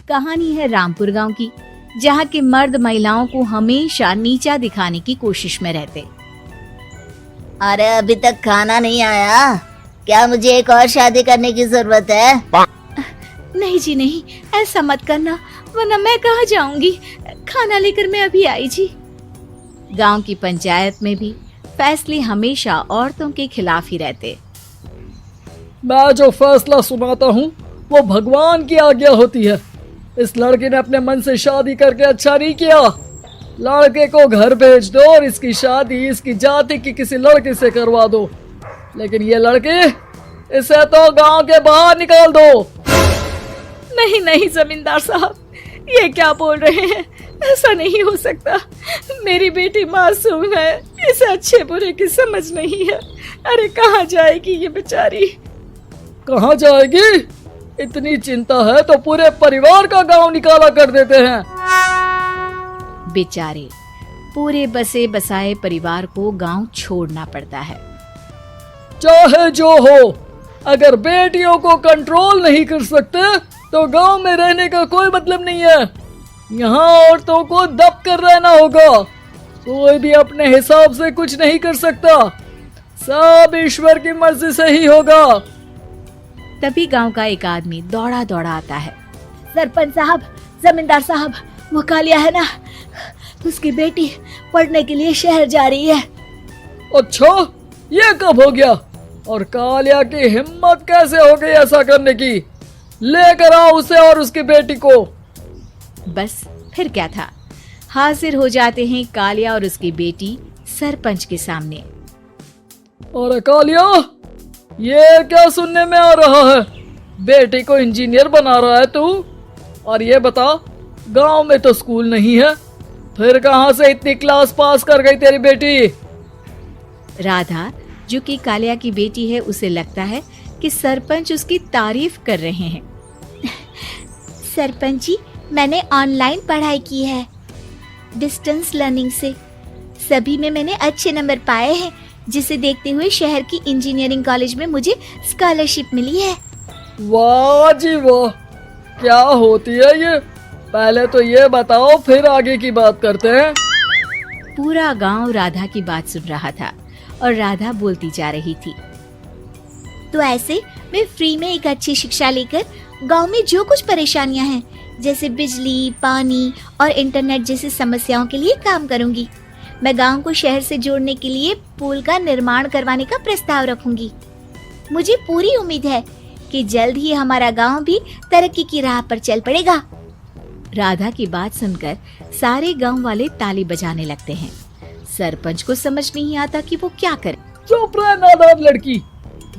कहानी है रामपुर गांव की, जहां के मर्द महिलाओं को हमेशा नीचा दिखाने की कोशिश में रहते। अरे अभी तक खाना नहीं आया, क्या मुझे एक और शादी करने की जरूरत है? नहीं जी नहीं, ऐसा मत करना, वरना मैं कहाँ जाऊंगी। खाना लेकर मैं अभी आई जी। गांव की पंचायत में भी फैसले हमेशा औरतों के खिलाफ ही रहते। मैं जो फैसला सुनाता हूँ वो भगवान की आज्ञा होती है। इस लड़के ने अपने मन से शादी करके अच्छा नहीं किया। लड़के को घर भेज दो और इसकी शादी इसकी जाति की किसी लड़के से करवा दो, लेकिन ये लड़के, इसे तो गांव के बाहर निकाल दो। नहीं नहीं जमींदार साहब, ये क्या बोल रहे हैं? ऐसा नहीं हो सकता। मेरी बेटी मासूम है, इसे अच्छे बुरे की समझ नहीं है। अरे कहाँ जाएगी ये बेचारी? कहाँ जाएगी? इतनी चिंता है तो पूरे परिवार का गांव निकाला कर देते हैं। बेचारे पूरे बसे बसाए परिवार को गांव छोड़ना पड़ता है। चाहे जो हो, अगर बेटियों को कंट्रोल नहीं कर सकते तो गांव में रहने का कोई मतलब नहीं है। यहाँ औरतों को दब कर रहना होगा। कोई भी अपने हिसाब से कुछ नहीं कर सकता, सब ईश्वर की मर्जी से ही होगा। तभी गांव का एक आदमी दौड़ा दौड़ा आता है। सरपंच साहब, जमींदार साहब, वो कालिया है ना, उसकी बेटी पढ़ने के लिए शहर जा रही है। अच्छा, ये कब हो गया? और कालिया की हिम्मत कैसे हो गई ऐसा करने की? लेकर आओ उसे और उसकी बेटी को। बस फिर क्या था, हाजिर हो जाते हैं कालिया और उसकी बेटी सरपंच के सामने। और कालिया, ये क्या सुनने में आ रहा है? बेटी को इंजीनियर बना रहा है तू? और ये बता, गांव में तो स्कूल नहीं है, फिर कहां से इतनी क्लास पास कर गई तेरी बेटी? राधा, जो कि कालिया की बेटी है, उसे लगता है कि सरपंच उसकी तारीफ कर रहे हैं। सरपंच जी, मैंने ऑनलाइन पढ़ाई की है, डिस्टेंस लर्निंग से। सभी में मैंने अच्छे नंबर पाए हैं, जिसे देखते हुए शहर की इंजीनियरिंग कॉलेज में मुझे स्कॉलरशिप मिली है। वाह जी वाह, क्या होती है ये? पहले तो ये बताओ, फिर आगे की बात करते हैं। पूरा गांव राधा की बात सुन रहा था और राधा बोलती जा रही थी। तो ऐसे मैं फ्री में एक अच्छी शिक्षा लेकर गांव में जो कुछ परेशानियां हैं, जैसे बिजली, पानी और इंटरनेट जैसी समस्याओं के लिए काम करूंगी। मैं गांव को शहर से जोड़ने के लिए पुल का निर्माण करवाने का प्रस्ताव रखूंगी। मुझे पूरी उम्मीद है कि जल्द ही हमारा गांव भी तरक्की की राह पर चल पड़ेगा। राधा की बात सुनकर सारे गांव वाले ताली बजाने लगते हैं। सरपंच को समझ नहीं आता कि वो क्या करे। चुप रह नादान लड़की,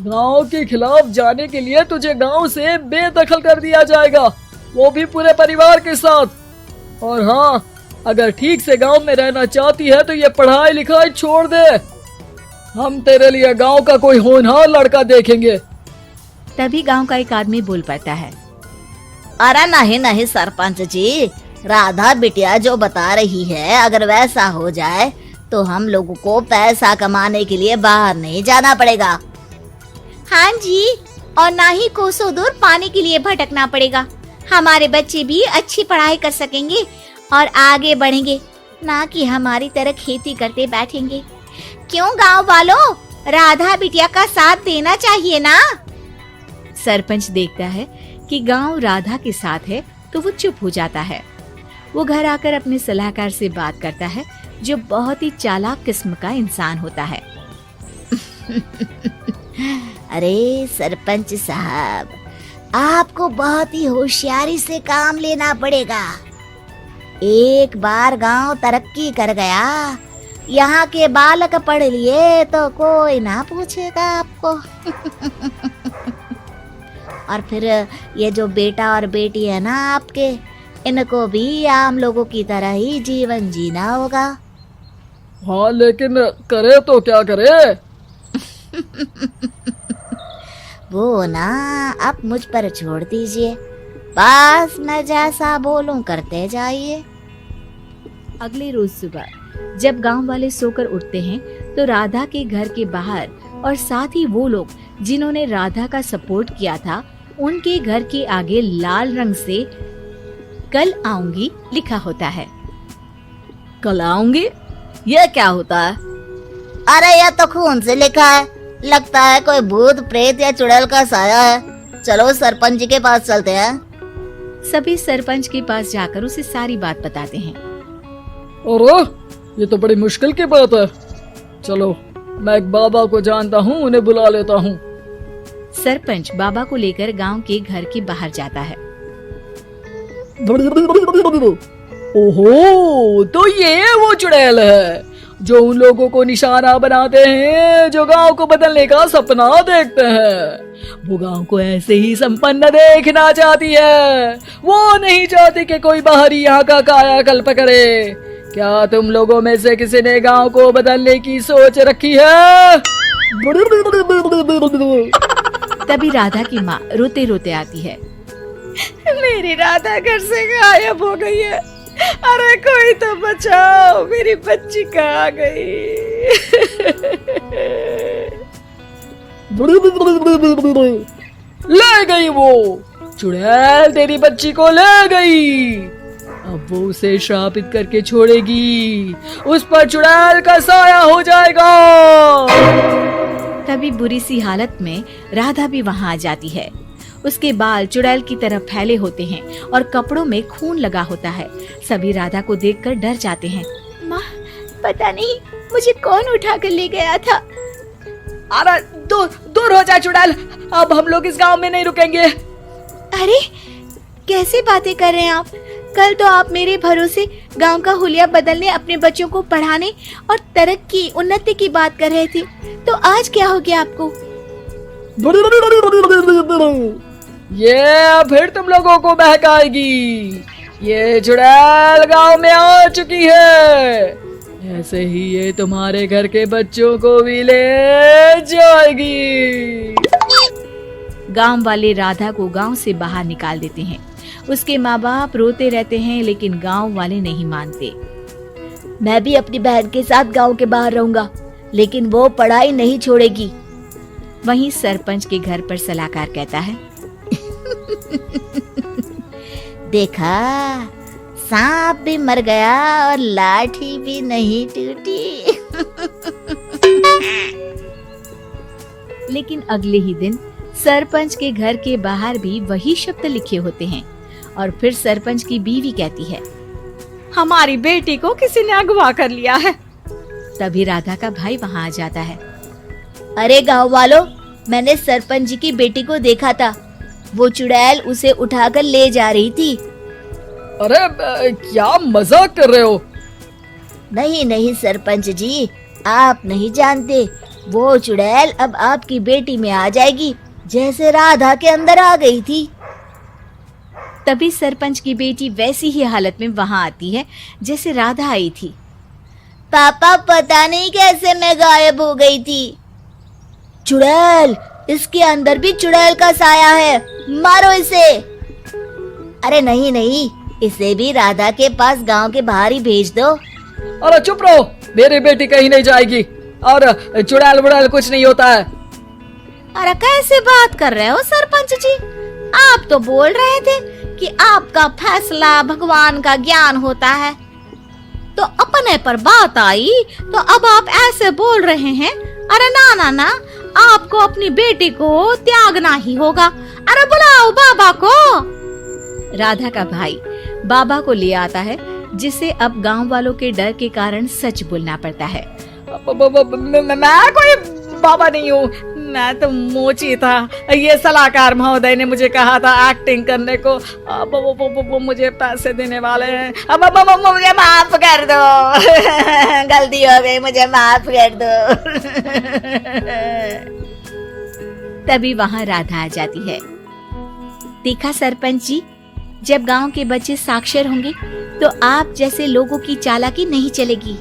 गांव के खिलाफ जाने के लिए तुझे गांव से बेदखल कर दिया जाएगा, वो भी पूरे परिवार के साथ। और हाँ, अगर ठीक से गांव में रहना चाहती है तो ये पढ़ाई लिखाई छोड़ दे। हम तेरे लिए गांव का कोई होनहार लड़का देखेंगे। तभी गांव का एक आदमी बोल पड़ता है। अरे नहीं नहीं सरपंच जी, राधा बिटिया जो बता रही है, अगर वैसा हो जाए तो हम लोगों को पैसा कमाने के लिए बाहर नहीं जाना पड़ेगा। हाँ जी, और ना ही कोसों दूर पानी के लिए भटकना पड़ेगा। हमारे बच्चे भी अच्छी पढ़ाई कर सकेंगे और आगे बढ़ेंगे, ना कि हमारी तरह खेती करते बैठेंगे। क्यों गांव वालों, राधा बिटिया का साथ देना चाहिए ना। सरपंच देखता है कि गांव राधा के साथ है तो वो चुप हो जाता है। वो घर आकर अपने सलाहकार से बात करता है, जो बहुत ही चालाक किस्म का इंसान होता है। अरे सरपंच साहब, आपको बहुत ही होशियारी से काम लेना पड़ेगा। एक बार गांव तरक्की कर गया, यहाँ के बालक पढ़ लिए तो कोई ना पूछेगा आपको। और फिर ये जो बेटा और बेटी है ना आपके, इनको भी आम लोगों की तरह ही जीवन जीना होगा। हाँ, लेकिन करे तो क्या करे? वो ना आप मुझ पर छोड़ दीजिए, बस मैं जैसा बोलूं करते जाइए। अगले रोज सुबह जब गांव वाले सोकर उठते हैं तो राधा के घर के बाहर और साथ ही वो लोग जिन्होंने राधा का सपोर्ट किया था, उनके घर के आगे लाल रंग से कल आऊंगी लिखा होता है। कल आऊंगी, ये क्या होता है? अरे यह तो खून से लिखा है, लगता है कोई भूत प्रेत या चुड़ैल का साया है। चलो सरपंच जी के पास चलते हैं। सभी सरपंच के पास जाकर उसे सारी बात बताते हैं। अरे ये तो बड़ी मुश्किल की बात है। चलो मैं एक बाबा को जानता हूँ, उन्हें बुला लेता हूँ। सरपंच बाबा को लेकर गांव के घर के बाहर जाता है। ओहो, तो ये वो चुड़ैल है जो उन लोगों को निशाना बनाते हैं जो गांव को बदलने का सपना देखते हैं। वो गांव को ऐसे ही संपन्न देखना चाहती है, वो नहीं चाहती कि कोई बाहरी यहाँ का कायाकल्प करे। क्या तुम लोगों में से किसी ने गांव को बदलने की सोच रखी है? तभी राधा की माँ रोते रोते आती है। मेरी राधा घर से गायब हो गई है। अरे कोई तो बचाओ, मेरी बच्ची कहाँ गई? ले गई वो चुड़ैल, तेरी बच्ची को ले गई। अब वो उसे श्रापित करके छोड़ेगी, उस पर चुड़ैल का साया हो जाएगा। तभी बुरी सी हालत में राधा भी वहाँ आ जाती है। उसके बाल चुड़ैल की तरह फैले होते हैं और कपड़ों में खून लगा होता है। सभी राधा को देखकर डर जाते हैं। माँ, पता नहीं मुझे कौन उठा कर ले गया था। अरे दूर हो जा चुड़ैल, अब हम लोग इस गांव में नहीं रुकेंगे। अरे कैसी बातें कर रहे हैं आप? कल तो आप मेरे भरोसे गांव का हुलिया बदलने, अपने बच्चों को पढ़ाने और तरक्की उन्नति की बात कर रहे थे, तो आज क्या हो गया आपको? ये फिर तुम लोगों को बहकाएगी। ये चुड़ैल गांव में आ चुकी है, ऐसे ही ये तुम्हारे घर के बच्चों को भी ले जाएगी। गांव वाले राधा को गांव से बाहर निकाल देते हैं। उसके माँ बाप रोते रहते हैं, लेकिन गांव वाले नहीं मानते। मैं भी अपनी बहन के साथ गांव के बाहर रहूंगा, लेकिन वो पढ़ाई नहीं छोड़ेगी। वहीं सरपंच के घर पर सलाहकार कहता है। देखा, सांप भी मर गया और लाठी भी नहीं टूटी। लेकिन अगले ही दिन सरपंच के घर के बाहर भी वही शब्द लिखे होते हैं और फिर सरपंच की बीवी कहती है, हमारी बेटी को किसी ने अगवा कर लिया है। तभी राधा का भाई वहाँ आ जाता है। अरे गांव वालों, मैंने सरपंच जी की बेटी को देखा था। वो चुड़ैल उसे उठाकर ले जा रही थी। अरे क्या मजाक कर रहे हो? नहीं नहीं सरपंच जी, आप नहीं जानते। वो चुड़ैल अब आपकी बेटी में आ जाएगी, जैसे राधा के अंदर आ गई थी। तभी सरपंच की बेटी वैसी ही हालत में वहाँ आती है जैसे राधा आई थी। पापा, पता नहीं कैसे मैं गायब हो गई थी। चुड़ैल, इसके अंदर भी चुड़ैल का साया है, मारो इसे। अरे नहीं नहीं, इसे भी राधा के पास गांव के बाहर ही भेज दो। अरे चुप रहो, मेरी बेटी कहीं नहीं जाएगी और चुड़ैल बुड़ैल कुछ नहीं होता है। अरे कैसे बात कर रहे हो सरपंच जी? आप तो बोल रहे थे कि आपका फैसला भगवान का ज्ञान होता है, तो अपने पर बात आई तो अब आप ऐसे बोल रहे हैं। अरे ना ना ना, आपको अपनी बेटी को त्यागना ही होगा। अरे बुलाओ बाबा को। राधा का भाई बाबा को ले आता है, जिसे अब गांव वालों के डर के कारण सच बोलना पड़ता है। मैं कोई बाबा नहीं हूँ, मैं तो मोची था। ये सलाहकार महोदय ने मुझे कहा था एक्टिंग करने को। अब वो मुझे पैसे देने वाले हैं। अब मुझे माफ कर दो। गलती हो गई, मुझे माफ कर दो। तभी वहाँ राधा आ जाती है। देखा सरपंच जी, जब गांव के बच्चे साक्षर होंगे तो आप जैसे लोगों की चालाकी नहीं चलेगी।